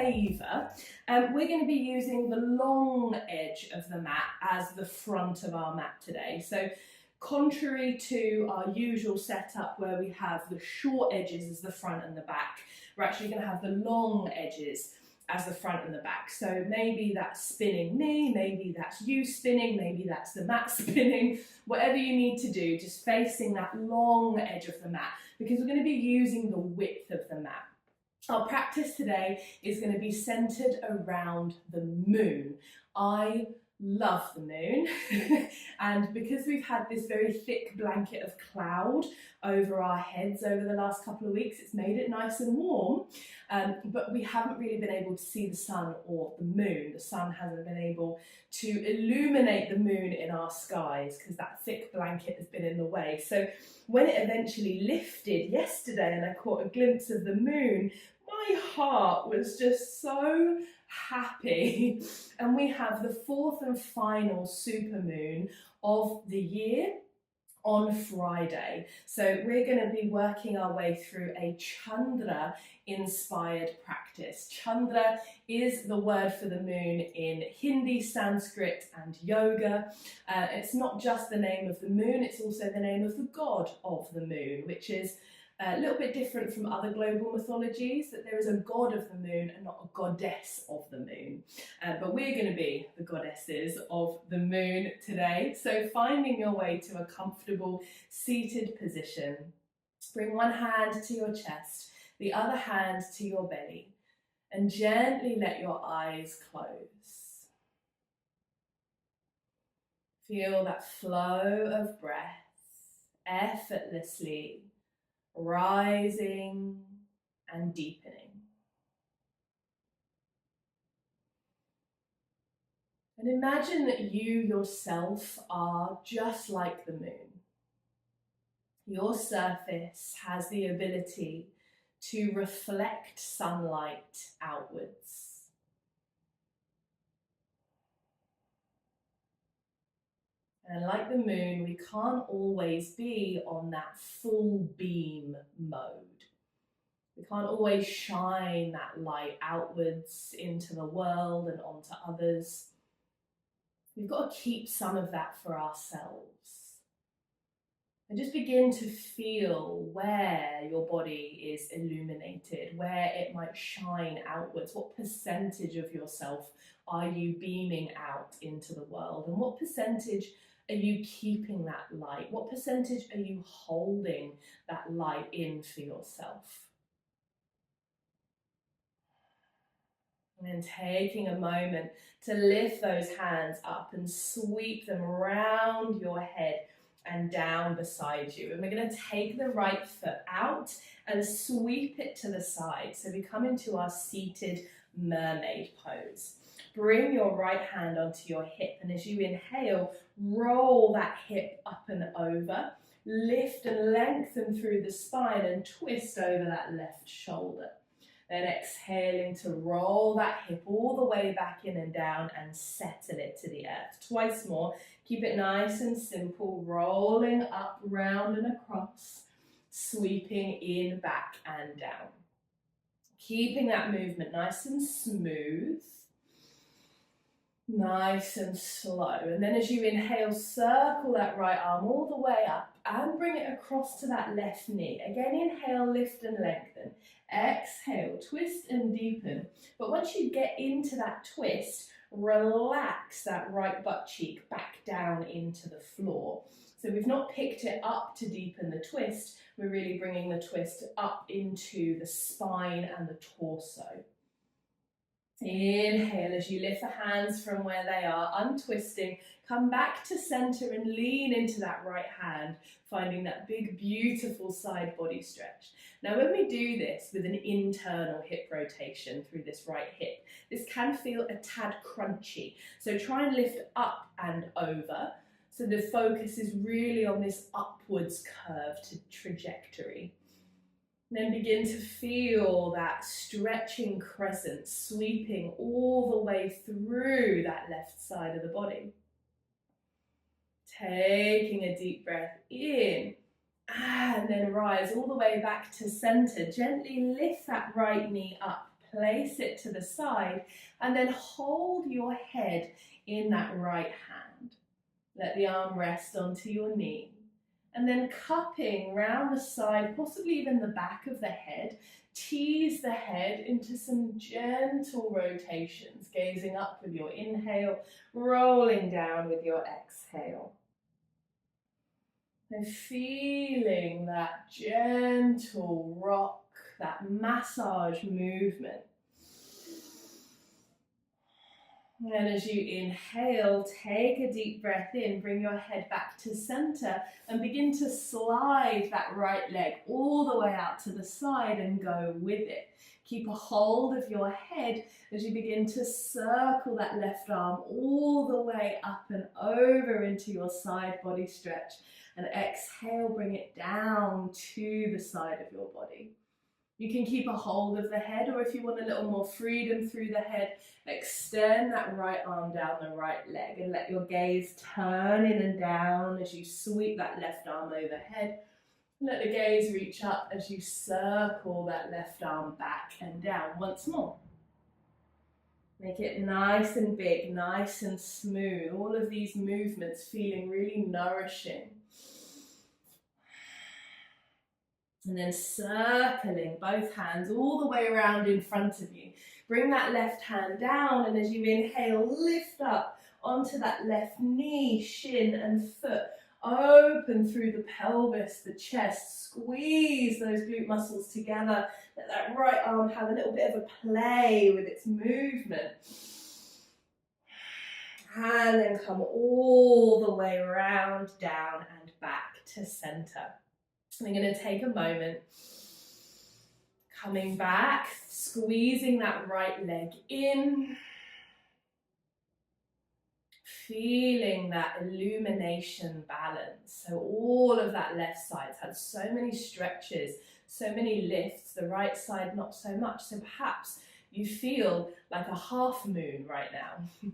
favour, we're going to be using the long edge of the mat as the front of our mat today. So contrary to our usual setup where we have the short edges as the front and the back, we're actually going to have the long edges as the front and the back. So maybe that's spinning me, maybe that's you spinning, maybe that's the mat spinning, whatever you need to do, just facing that long edge of the mat, because we're going to be using the width of the mat. Our practice today is going to be centered around the moon. I love the moon and because we've had this very thick blanket of cloud over our heads over the last couple of weeks, it's made it nice and warm, but we haven't really been able to see the sun or the moon. The sun hasn't been able to illuminate the moon in our skies because that thick blanket has been in the way. So when it eventually lifted yesterday and I caught a glimpse of the moon, my heart was just so happy. And we have the fourth and final supermoon of the year on Friday. So we're going to be working our way through a Chandra inspired practice. Chandra is the word for the moon in Hindi, Sanskrit and yoga. It's not just the name of the moon, it's also the name of the god of the moon, which is a little bit different from other global mythologies, that there is a god of the moon and not a goddess of the moon. But we're going to be the goddesses of the moon today. So finding your way to a comfortable seated position, bring one hand to your chest, the other hand to your belly, and gently let your eyes close. Feel that flow of breath effortlessly rising and deepening. And imagine that you yourself are just like the moon. Your surface has the ability to reflect sunlight outwards. And like the moon, we can't always be on that full beam mode. We can't always shine that light outwards into the world and onto others. We've got to keep some of that for ourselves. And just begin to feel where your body is illuminated, where it might shine outwards. What percentage of yourself are you beaming out into the world? And what percentage are you keeping that light? What percentage are you holding that light in for yourself? And then taking a moment to lift those hands up and sweep them around your head and down beside you. And we're going to take the right foot out and sweep it to the side. So we come into our seated mermaid pose. Bring your right hand onto your hip, and as you inhale, roll that hip up and over, lift and lengthen through the spine and twist over that left shoulder. Then exhaling to roll that hip all the way back in and down and settle it to the earth. Twice more. Keep it nice and simple, rolling up, round and across, sweeping in, back and down. Keeping that movement nice and smooth. Nice and slow. And then as you inhale, circle that right arm all the way up and bring it across to that left knee. Again, inhale, lift and lengthen. Exhale, twist and deepen. But once you get into that twist, relax that right butt cheek back down into the floor. So we've not picked it up to deepen the twist. We're really bringing the twist up into the spine and the torso. Inhale as you lift the hands from where they are, untwisting, come back to center and lean into that right hand, finding that big, beautiful side body stretch. Now, when we do this with an internal hip rotation through this right hip, this can feel a tad crunchy. So try and lift up and over. So the focus is really on this upwards curved trajectory. Then begin to feel that stretching crescent sweeping all the way through that left side of the body. Taking a deep breath in and then rise all the way back to center. Gently lift that right knee up, place it to the side, and then hold your head in that right hand. Let the arm rest onto your knee. And then cupping round the side, possibly even the back of the head, tease the head into some gentle rotations, gazing up with your inhale, rolling down with your exhale. And feeling that gentle rock, that massage movement. And as you inhale, take a deep breath in, bring your head back to center and begin to slide that right leg all the way out to the side and go with it. Keep a hold of your head as you begin to circle that left arm all the way up and over into your side body stretch. And exhale, bring it down to the side of your body. You can keep a hold of the head, or if you want a little more freedom through the head, extend that right arm down the right leg and let your gaze turn in and down as you sweep that left arm overhead. Let the gaze reach up as you circle that left arm back and down once more. Make it nice and big, nice and smooth. All of these movements feeling really nourishing. And then circling both hands all the way around in front of you. Bring that left hand down, and as you inhale, lift up onto that left knee, shin and foot. Open through the pelvis, the chest. Squeeze those glute muscles together. Let that right arm have a little bit of a play with its movement. And then come all the way around, down and back to center. We're going to take a moment, coming back, squeezing that right leg in, feeling that illumination balance. So all of that left side's had so many stretches, so many lifts, the right side not so much. So perhaps you feel like a half moon right now.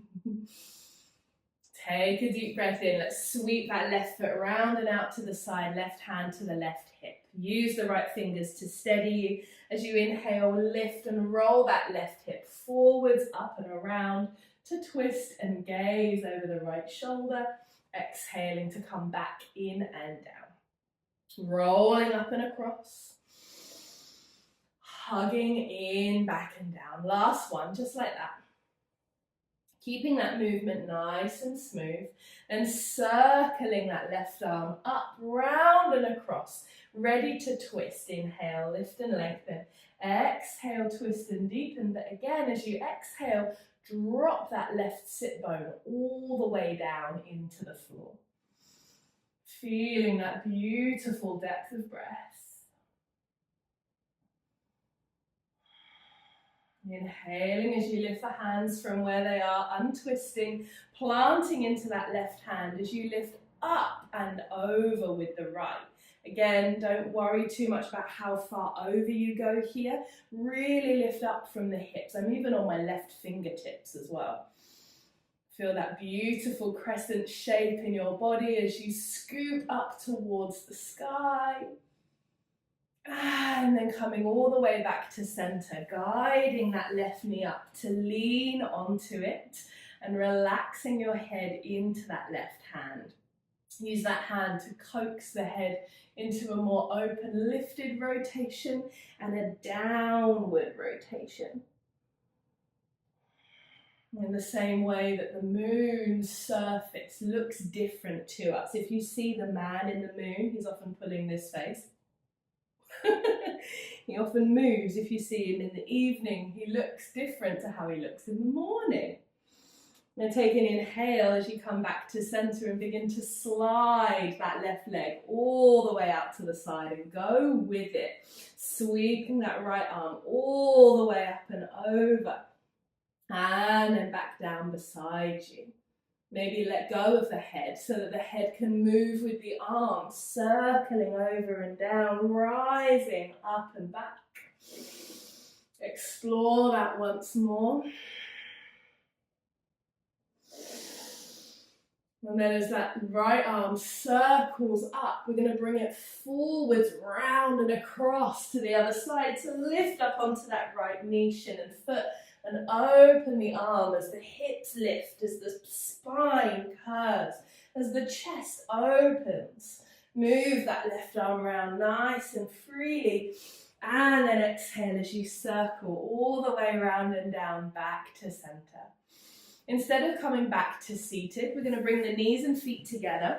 Take a deep breath in. Let's sweep that left foot around and out to the side, left hand to the left hip. Use the right fingers to steady you. As you inhale, lift and roll that left hip forwards, up and around to twist and gaze over the right shoulder. Exhaling to come back in and down. Rolling up and across. Hugging in, back and down. Last one, just like that. Keeping that movement nice and smooth, and circling that left arm up, round and across, ready to twist. Inhale, lift and lengthen. Exhale, twist and deepen. But again, as you exhale, drop that left sit bone all the way down into the floor. Feeling that beautiful depth of breath. Inhaling as you lift the hands from where they are, untwisting, planting into that left hand as you lift up and over with the right. Again, don't worry too much about how far over you go here. Really lift up from the hips. I'm even on my left fingertips as well. Feel that beautiful crescent shape in your body as you scoop up towards the sky. And then coming all the way back to center, guiding that left knee up to lean onto it and relaxing your head into that left hand. Use that hand to coax the head into a more open, lifted rotation and a downward rotation. In the same way that the moon's surface looks different to us. If you see the man in the moon, he's often pulling this face. He often moves. If you see him in the evening, he looks different to how he looks in the morning. Now take an inhale as you come back to center and begin to slide that left leg all the way out to the side and go with it. Sweeping that right arm all the way up and over. And then back down beside you. Maybe let go of the head so that the head can move with the arms, circling over and down, rising up and back. Explore that once more. And then as that right arm circles up, we're going to bring it forwards, round and across to the other side. So lift up onto that right knee, shin and foot, and open the arm as the hips lift, as the spine curves, as the chest opens. Move that left arm around nice and freely. And then exhale as you circle all the way around and down back to center. Instead of coming back to seated, we're going to bring the knees and feet together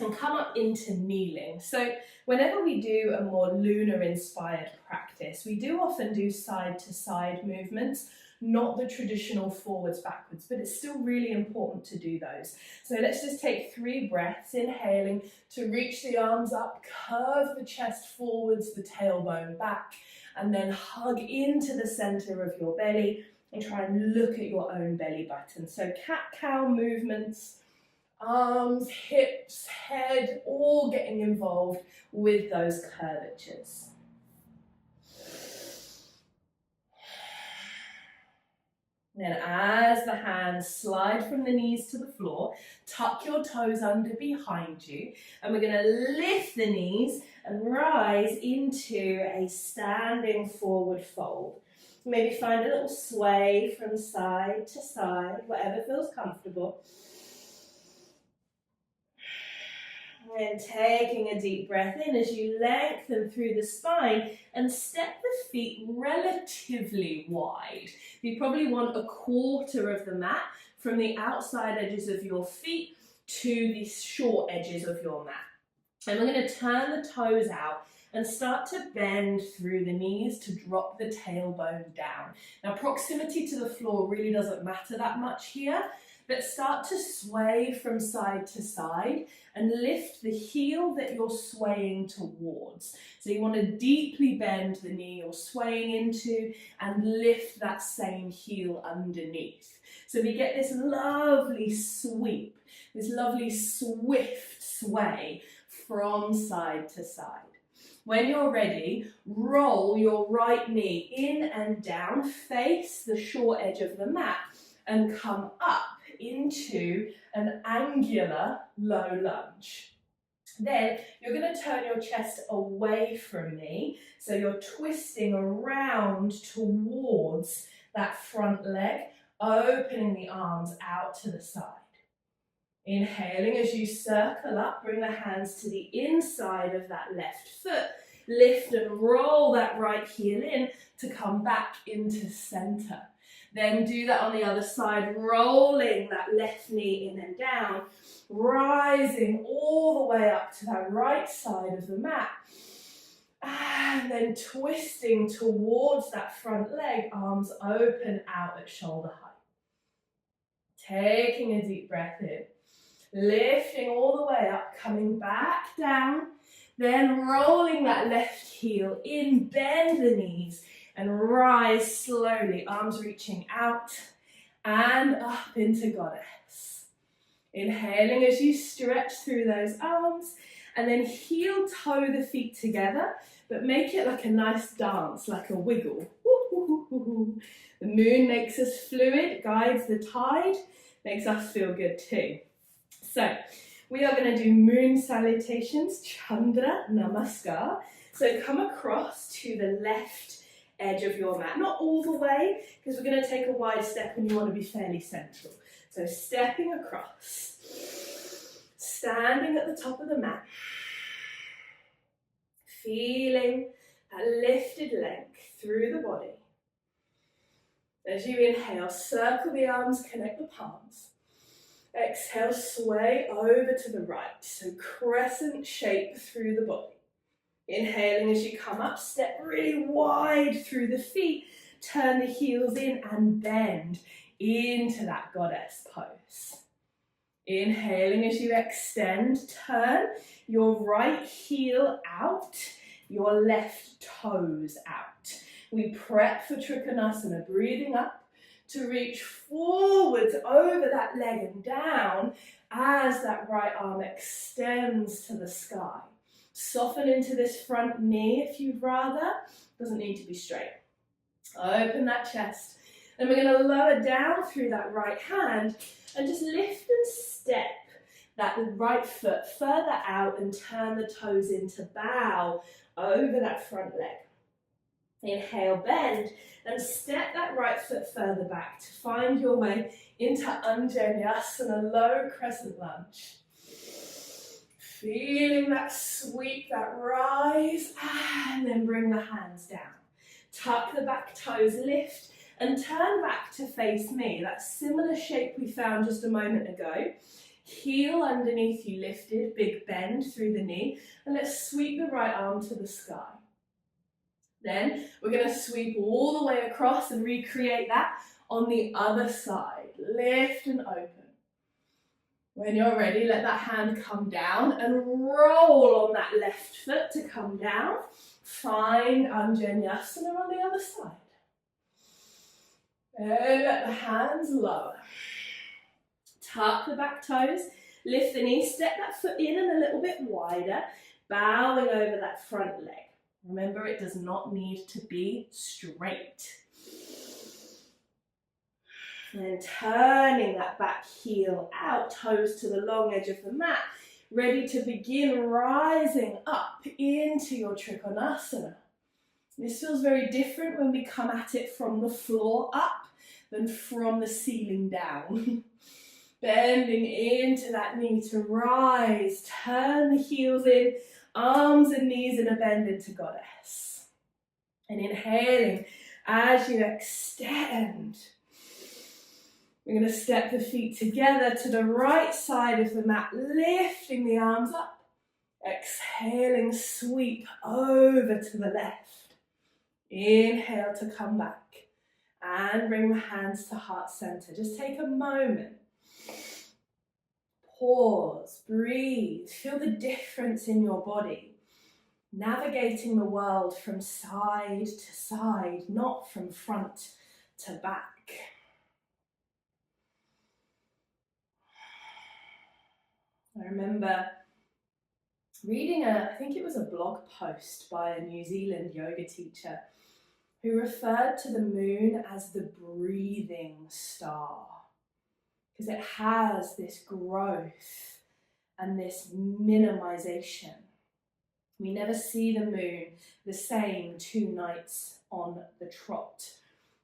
and come up into kneeling. So whenever we do a more lunar inspired practice, we do often do side to side movements, not the traditional forwards backwards, but it's still really important to do those. So let's just take 3 breaths, inhaling to reach the arms up, curve the chest forwards, the tailbone back, and then hug into the center of your belly and try and look at your own belly button. So cat-cow movements, arms, hips, head, all getting involved with those curvatures. Then as the hands slide from the knees to the floor, tuck your toes under behind you, and we're going to lift the knees and rise into a standing forward fold. Maybe find a little sway from side to side, whatever feels comfortable. And taking a deep breath in as you lengthen through the spine and step the feet relatively wide. You probably want 1/4 of the mat from the outside edges of your feet to the short edges of your mat. And we're going to turn the toes out and start to bend through the knees to drop the tailbone down. Now, proximity to the floor really doesn't matter that much here, but start to sway from side to side and lift the heel that you're swaying towards. So you want to deeply bend the knee you're swaying into and lift that same heel underneath. So we get this lovely sweep, this lovely swift sway from side to side. When you're ready, roll your right knee in and down, face the short edge of the mat, and come up into an angular low lunge. Then you're going to turn your chest away from me, so you're twisting around towards that front leg, opening the arms out to the side. Inhaling as you circle up, bring the hands to the inside of that left foot. Lift and roll that right heel in to come back into center. Then do that on the other side, rolling that left knee in and down, rising all the way up to that right side of the mat. And then twisting towards that front leg, arms open out at shoulder height. Taking a deep breath in. Lifting all the way up, coming back down, then rolling that left heel in, bend the knees and rise slowly, arms reaching out and up into goddess. Inhaling as you stretch through those arms, and then heel toe the feet together, but make it like a nice dance, like a wiggle. The moon makes us fluid, guides the tide, makes us feel good too. So we are going to do moon salutations, Chandra, Namaskar. So come across to the left edge of your mat, not all the way, because we're going to take a wide step and you want to be fairly central. So stepping across, standing at the top of the mat, feeling that lifted length through the body. As you inhale, circle the arms, connect the palms. Exhale, sway over to the right, so crescent shape through the body. Inhaling as you come up, step really wide through the feet, turn the heels in and bend into that goddess pose. Inhaling as you extend, turn your right heel out, your left toes out. We prep for Trikonasana, breathing up to reach forwards over that leg and down as that right arm extends to the sky. Soften into this front knee if you'd rather. Doesn't need to be straight. Open that chest. And we're going to lower down through that right hand and just lift and step that right foot further out and turn the toes into bow over that front leg. Inhale, bend, and step that right foot further back to find your way into Anjaneyasana, low crescent lunge. Feeling that sweep, that rise, and then bring the hands down. Tuck the back toes, lift, and turn back to face me. That similar shape we found just a moment ago. Heel underneath you lifted, big bend through the knee, and let's sweep the right arm to the sky. Then we're going to sweep all the way across and recreate that on the other side. Lift and open. When you're ready, let that hand come down and roll on that left foot to come down. Find Anjaneyasana on the other side. And let the hands lower. Tuck the back toes, lift the knee, step that foot in and a little bit wider, bowing over that front leg. Remember, it does not need to be straight. And then turning that back heel out, toes to the long edge of the mat, ready to begin rising up into your Trikonasana. This feels very different when we come at it from the floor up than from the ceiling down. Bending into that knee to rise, turn the heels in, arms and knees in a bend into goddess. And inhaling as you extend. We're going to step the feet together to the right side of the mat, lifting the arms up. Exhaling, sweep over to the left. Inhale to come back. And bring the hands to heart center. Just take a moment. Pause, breathe, feel the difference in your body. Navigating the world from side to side, not from front to back. I remember reading I think it was a blog post by a New Zealand yoga teacher who referred to the moon as the breathing star. Because it has this growth and this minimization. We never see the moon the same 2 nights on the trot.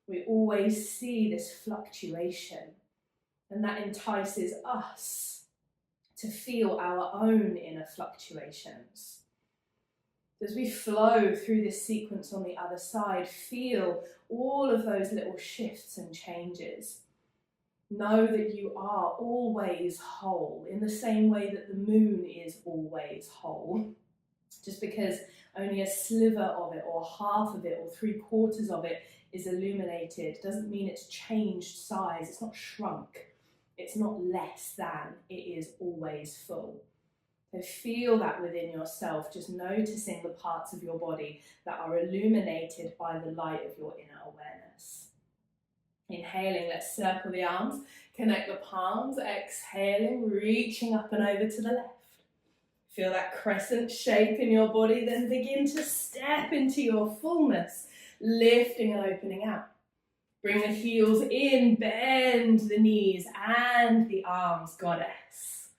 We always see this fluctuation, and that entices us to feel our own inner fluctuations. As we flow through this sequence on the other side, feel all of those little shifts and changes. Know that you are always whole, in the same way that the moon is always whole. Just because only a sliver of it, or half of it, or 3/4 of it is illuminated, doesn't mean it's changed size. It's not shrunk. It's not less than. It is always full. So feel that within yourself, just noticing the parts of your body that are illuminated by the light of your inner awareness. Inhaling, let's circle the arms, connect the palms, exhaling, reaching up and over to the left. Feel that crescent shape in your body, then begin to step into your fullness, lifting and opening out. Bring the heels in, bend the knees and the arms, goddess.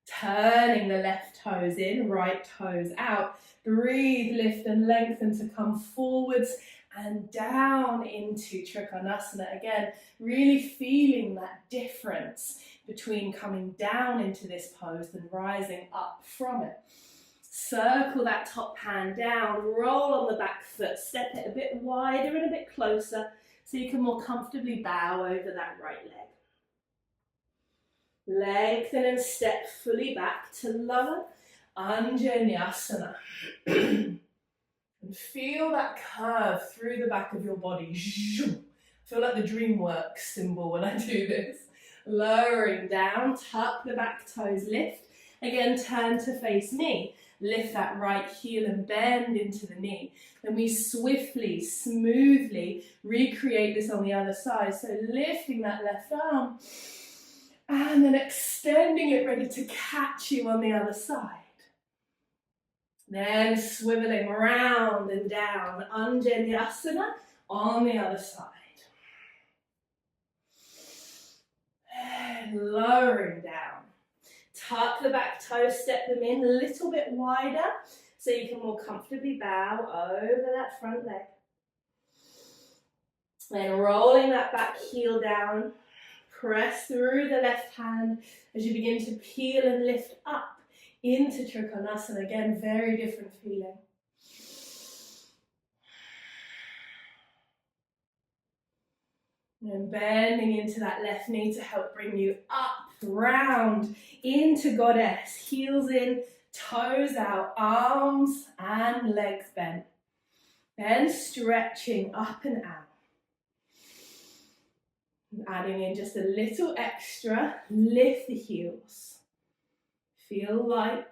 Turning the left toes in, right toes out. Breathe, lift and lengthen to come forwards and down into Trikonasana again, really feeling that difference between coming down into this pose and rising up from it. Circle that top hand down, roll on the back foot, step it a bit wider and a bit closer so you can more comfortably bow over that right leg. Lengthen and step fully back to lower Anjaneyasana. And feel that curve through the back of your body. Feel like the DreamWorks symbol when I do this. Lowering down, tuck the back toes, lift. Again, turn to face me. Lift that right heel and bend into the knee. Then we swiftly, smoothly recreate this on the other side. So lifting that left arm and then extending it, ready to catch you on the other side. Then swiveling round and down, Anjaneyasana on the other side. And lowering down. Tuck the back toes, step them in a little bit wider so you can more comfortably bow over that front leg. Then rolling that back heel down, press through the left hand as you begin to peel and lift up into Trikonasana. Again, very different feeling. And bending into that left knee to help bring you up, round, into Goddess. Heels in, toes out, arms and legs bent. Then stretching up and out. And adding in just a little extra, lift the heels. Feel light.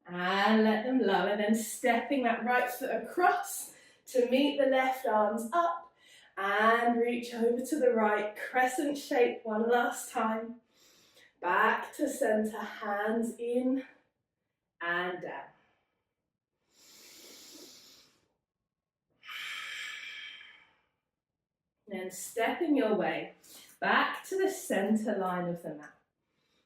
And let them lower. Then stepping that right foot across to meet the left, arms up. And reach over to the right, crescent shape one last time. Back to center, hands in and down. Then stepping your way back to the center line of the mat.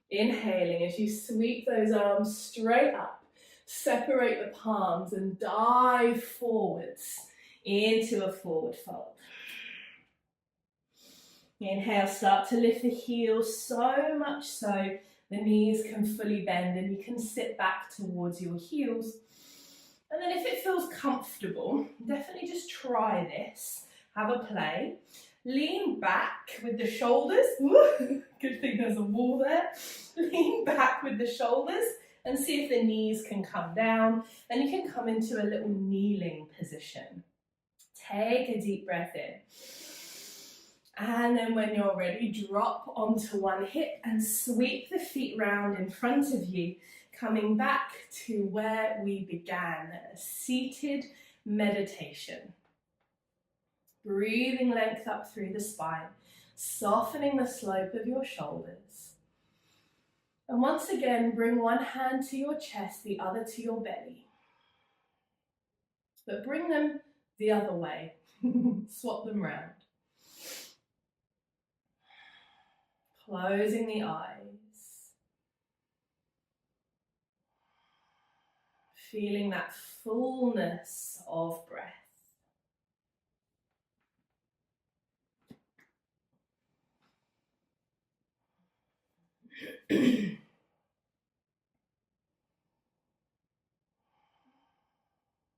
Inhaling as you sweep those arms straight up, separate the palms and dive forwards into a forward fold. Inhale, start to lift the heels so much so the knees can fully bend and you can sit back towards your heels. And then if it feels comfortable, definitely just try this. Have a play. Lean back with the shoulders. Good thing there's a wall there. Lean back with the shoulders and see if the knees can come down. Then you can come into a little kneeling position. Take a deep breath in. And then when you're ready, drop onto one hip and sweep the feet round in front of you, coming back to where we began, a seated meditation. Breathing length up through the spine, softening the slope of your shoulders. And once again, bring one hand to your chest, the other to your belly. But bring them the other way. Swap them round. Closing the eyes. Feeling that fullness of breath.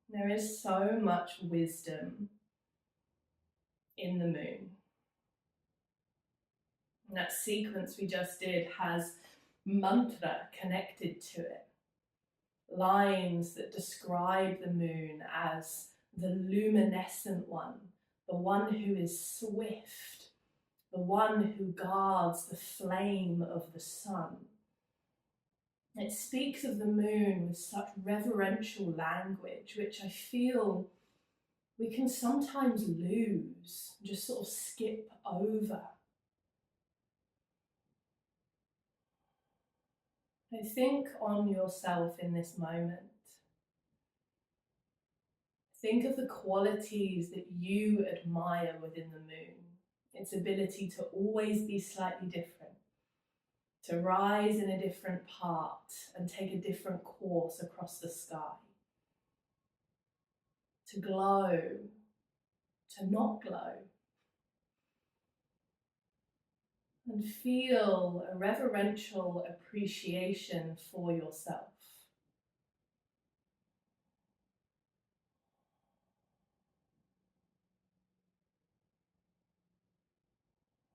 There is so much wisdom in the moon. And that sequence we just did has mantra connected to it. Lines that describe the moon as the luminescent one, the one who is swift, the one who guards the flame of the sun. It speaks of the moon with such reverential language, which I feel we can sometimes lose, just sort of skip over. So think on yourself in this moment. Think of the qualities that you admire within the moon. Its ability to always be slightly different, to rise in a different part and take a different course across the sky, to glow, to not glow, and feel a reverential appreciation for yourself.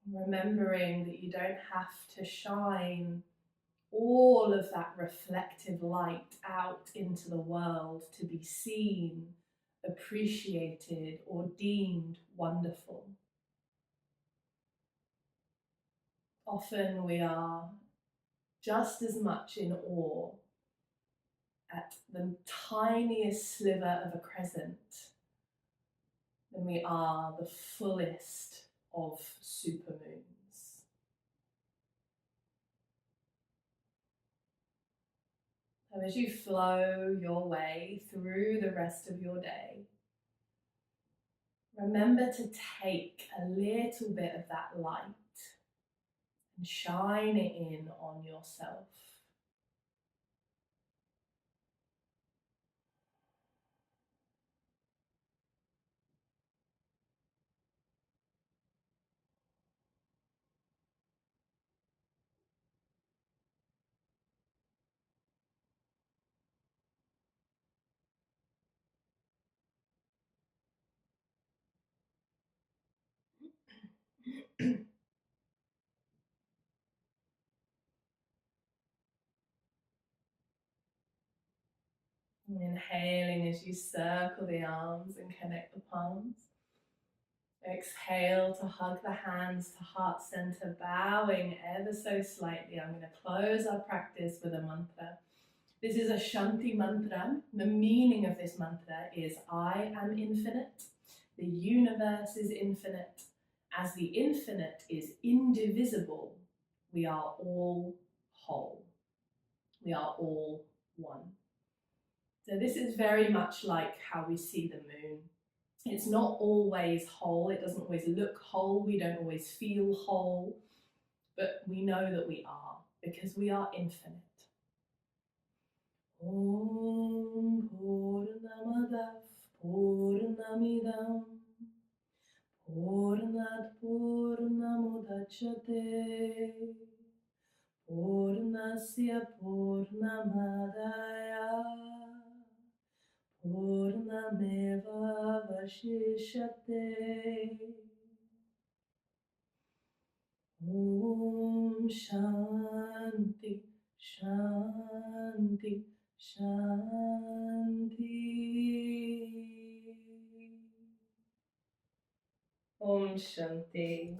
Remembering that you don't have to shine all of that reflective light out into the world to be seen, appreciated, or deemed wonderful. Often we are just as much in awe at the tiniest sliver of a crescent than we are the fullest of supermoons. And as you flow your way through the rest of your day, remember to take a little bit of that light and shine it in on yourself. Inhaling as you circle the arms and connect the palms. Exhale to hug the hands to heart center, bowing ever so slightly. I'm going to close our practice with a mantra. This is a Shanti mantra. The meaning of this mantra is I am infinite. The universe is infinite. As the infinite is indivisible, we are all whole. We are all one. So this is very much like how we see the moon. It's not always whole, it doesn't always look whole, we don't always feel whole, but we know that we are, because we are infinite. Om Purnamadav Purnamidam Purnat Purnamudachyate Purnasya Purnamadaya Purnameva Vashishyate. Om Shanti, Shanti, Shanti. Om Shanti.